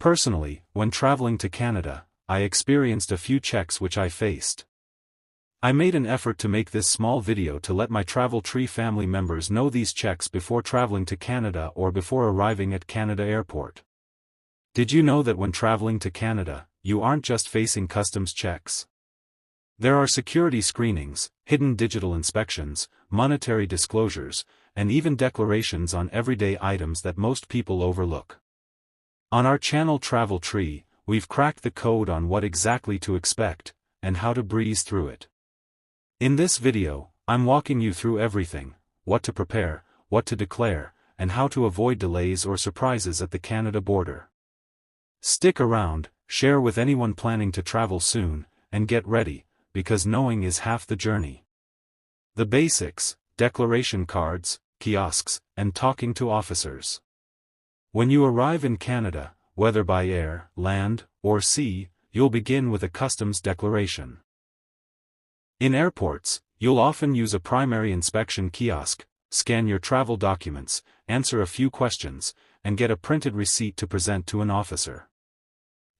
Personally, when traveling to Canada, I experienced a few checks which I faced. I made an effort to make this small video to let my Travel Tree family members know these checks before traveling to Canada or before arriving at Canada Airport. Did you know that when traveling to Canada, you aren't just facing customs checks? There are security screenings, hidden digital inspections, monetary disclosures, and even declarations on everyday items that most people overlook. On our channel Travel Tree, we've cracked the code on what exactly to expect, and how to breeze through it. In this video, I'm walking you through everything: what to prepare, what to declare, and how to avoid delays or surprises at the Canada border. Stick around, share with anyone planning to travel soon, and get ready, because knowing is half the journey. The basics: declaration cards, kiosks, and talking to officers. When you arrive in Canada, whether by air, land, or sea, you'll begin with a customs declaration. In airports, you'll often use a primary inspection kiosk, scan your travel documents, answer a few questions, and get a printed receipt to present to an officer.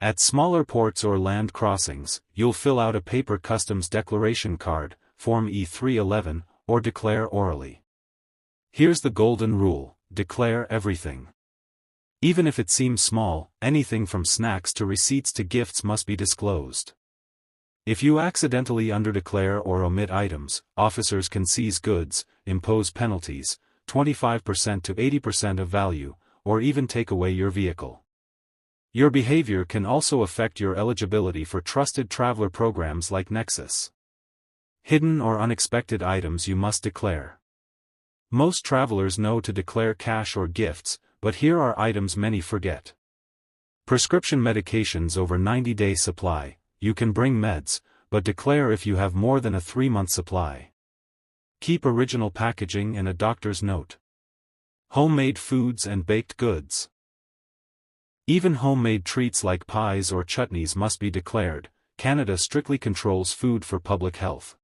At smaller ports or land crossings, you'll fill out a paper customs declaration card, Form E-311, or declare orally. Here's the golden rule: declare everything. Even if it seems small, anything from snacks to receipts to gifts must be disclosed. If you accidentally underdeclare or omit items, officers can seize goods, impose penalties, 25% to 80% of value, or even take away your vehicle. Your behavior can also affect your eligibility for trusted traveler programs like Nexus. Hidden or unexpected items you must declare. Most travelers know to declare cash or gifts, but here are items many forget. Prescription medications over 90-day supply. You can bring meds, but declare if you have more than a 3-month supply. Keep original packaging and a doctor's note. Homemade foods and baked goods. Even homemade treats like pies or chutneys must be declared. Canada strictly controls food for public health.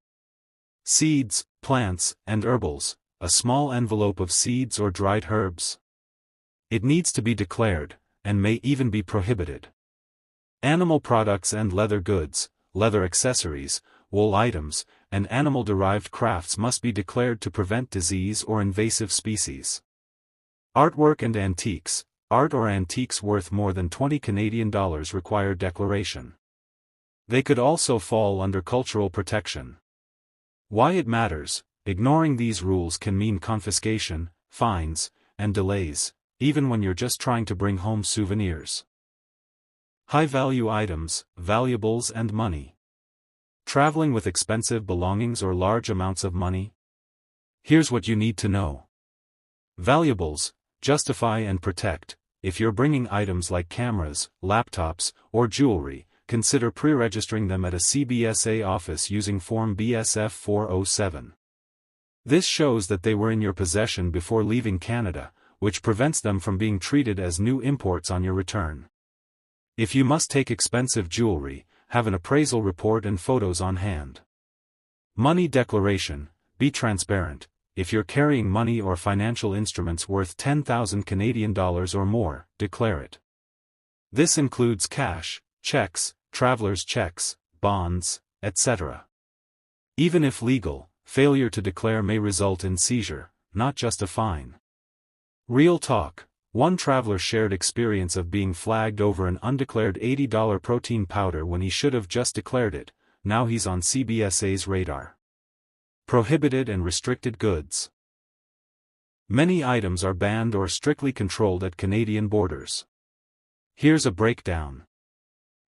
Seeds, plants, and herbals, a small envelope of seeds or dried herbs. It needs to be declared, and may even be prohibited. Animal products and leather goods, leather accessories, wool items, and animal-derived crafts must be declared to prevent disease or invasive species. Artwork and antiques. Art or antiques worth more than $20 require declaration. They could also fall under cultural protection. Why it matters: ignoring these rules can mean confiscation, fines, and delays, even when you're just trying to bring home souvenirs. High-value items, valuables and money. Traveling with expensive belongings or large amounts of money? Here's what you need to know. Valuables: justify and protect. If you're bringing items like cameras, laptops, or jewelry, consider pre-registering them at a CBSA office using Form BSF 407. This shows that they were in your possession before leaving Canada, which prevents them from being treated as new imports on your return. If you must take expensive jewelry, have an appraisal report and photos on hand. Money declaration: be transparent. If you're carrying money or financial instruments worth $10,000 or more, declare it. This includes cash, checks, traveler's checks, bonds, etc. Even if legal, failure to declare may result in seizure, not just a fine. Real talk: one traveler shared experience of being flagged over an undeclared $80 protein powder when he should have just declared it. Now he's on CBSA's radar. Prohibited and restricted goods. Many items are banned or strictly controlled at Canadian borders. Here's a breakdown.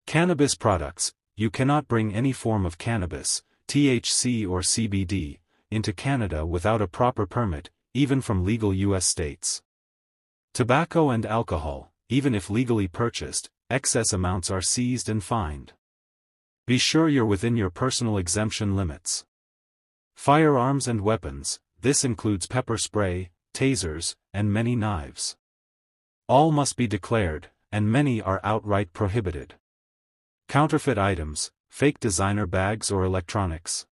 Cannabis products: you cannot bring any form of cannabis, THC or CBD, into Canada without a proper permit, even from legal U.S. states. Tobacco and alcohol: even if legally purchased, excess amounts are seized and fined. Be sure you're within your personal exemption limits. Firearms and weapons: this includes pepper spray, tasers, and many knives. All must be declared, and many are outright prohibited. Counterfeit items: fake designer bags or electronics.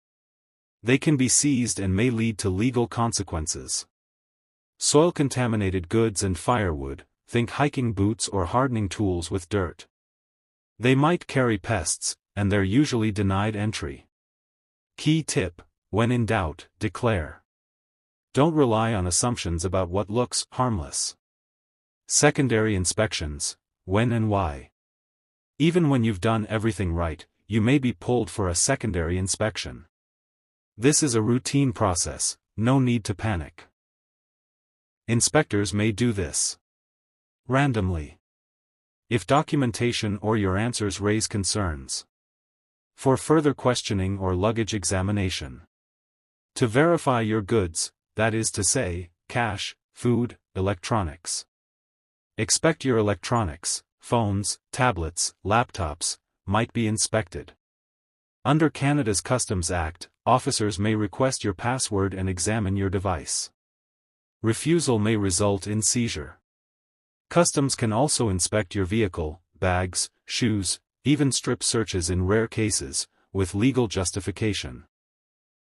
They can be seized and may lead to legal consequences. Soil-contaminated goods and firewood: think hiking boots or hardening tools with dirt. They might carry pests, and they're usually denied entry. Key tip: when in doubt, declare. Don't rely on assumptions about what looks harmless. Secondary inspections: when and why. Even when you've done everything right, you may be pulled for a secondary inspection. This is a routine process, no need to panic. Inspectors may do this randomly, if documentation or your answers raise concerns, for further questioning or luggage examination, to verify your goods, that is to say, cash, food, electronics. Expect your electronics, phones, tablets, laptops, might be inspected. Under Canada's Customs Act, officers may request your password and examine your device. Refusal may result in seizure. Customs can also inspect your vehicle, bags, shoes, even strip searches in rare cases, with legal justification.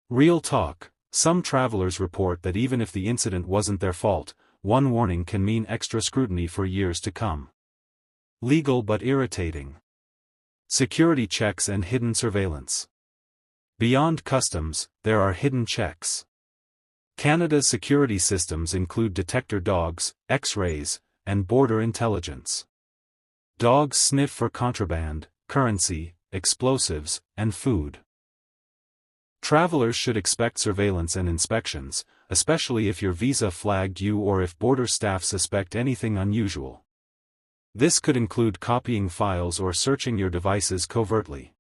Real talk: some travelers report that even if the incident wasn't their fault, one warning can mean extra scrutiny for years to come. Legal but irritating. Security checks and hidden surveillance. Beyond customs, there are hidden checks. Canada's security systems include detector dogs, X-rays, and border intelligence. Dogs sniff for contraband, currency, explosives, and food. Travelers should expect surveillance and inspections, especially if your visa flagged you or if border staff suspect anything unusual. This could include copying files or searching your devices covertly.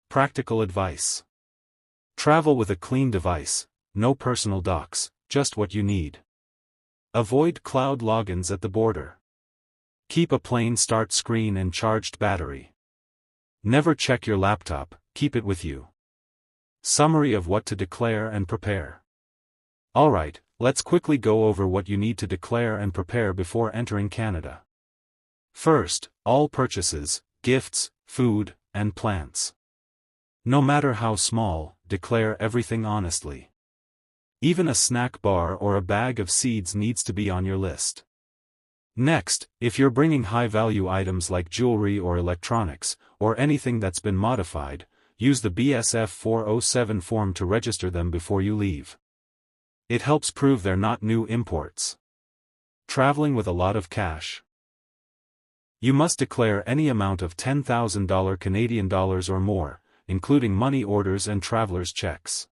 Practical advice: travel with a clean device, no personal docs, just what you need. Avoid cloud logins at the border. Keep a plain start screen and charged battery. Never check your laptop, keep it with you. Summary of what to declare and prepare. Alright, let's quickly go over what you need to declare and prepare before entering Canada. First, all purchases, gifts, food, and plants. No matter how small, declare everything honestly. Even a snack bar or a bag of seeds needs to be on your list. Next, if you're bringing high-value items like jewelry or electronics, or anything that's been modified, use the BSF 407 form to register them before you leave. It helps prove they're not new imports. Traveling with a lot of cash. You must declare any amount of $10,000 Canadian dollars or more, including money orders and traveler's checks.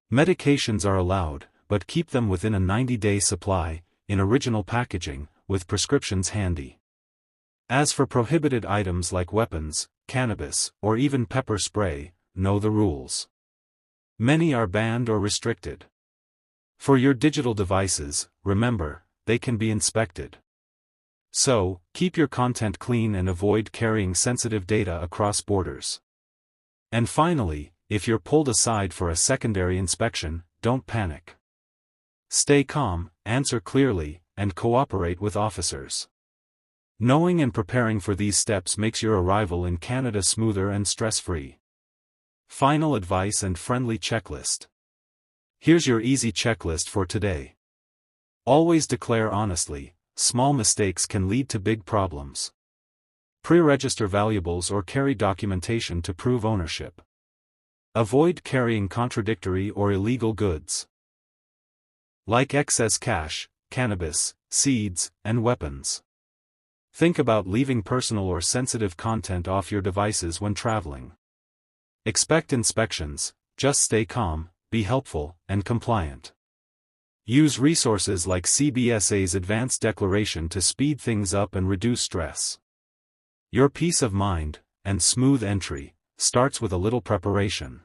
Medications are allowed, but keep them within a 90-day supply, in original packaging, with prescriptions handy. As for prohibited items like weapons, cannabis, or even pepper spray, know the rules. Many are banned or restricted. For your digital devices, remember, they can be inspected. So, keep your content clean and avoid carrying sensitive data across borders. And finally, if you're pulled aside for a secondary inspection, don't panic. Stay calm, answer clearly, and cooperate with officers. Knowing and preparing for these steps makes your arrival in Canada smoother and stress-free. Final advice and friendly checklist. Here's your easy checklist for today. Always declare honestly, small mistakes can lead to big problems. Pre-register valuables or carry documentation to prove ownership. Avoid carrying contradictory or illegal goods, like excess cash, cannabis, seeds, and weapons. Think about leaving personal or sensitive content off your devices when traveling. Expect inspections, just stay calm, be helpful, and compliant. Use resources like CBSA's Advanced Declaration to speed things up and reduce stress. Your peace of mind, and smooth entry, starts with a little preparation.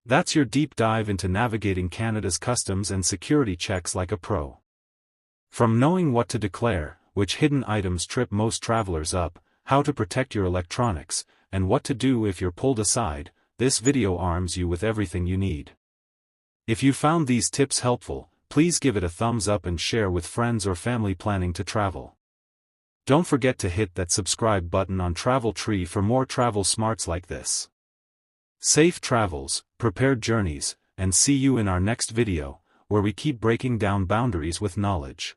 That's your deep dive into navigating Canada's customs and security checks like a pro. From knowing what to declare, which hidden items trip most travelers up, how to protect your electronics, and what to do if you're pulled aside, this video arms you with everything you need. If you found these tips helpful, please give it a thumbs up and share with friends or family planning to travel. Don't forget to hit that subscribe button on Traveltree for more travel smarts like this. Safe travels, prepared journeys, and see you in our next video, where we keep breaking down boundaries with knowledge.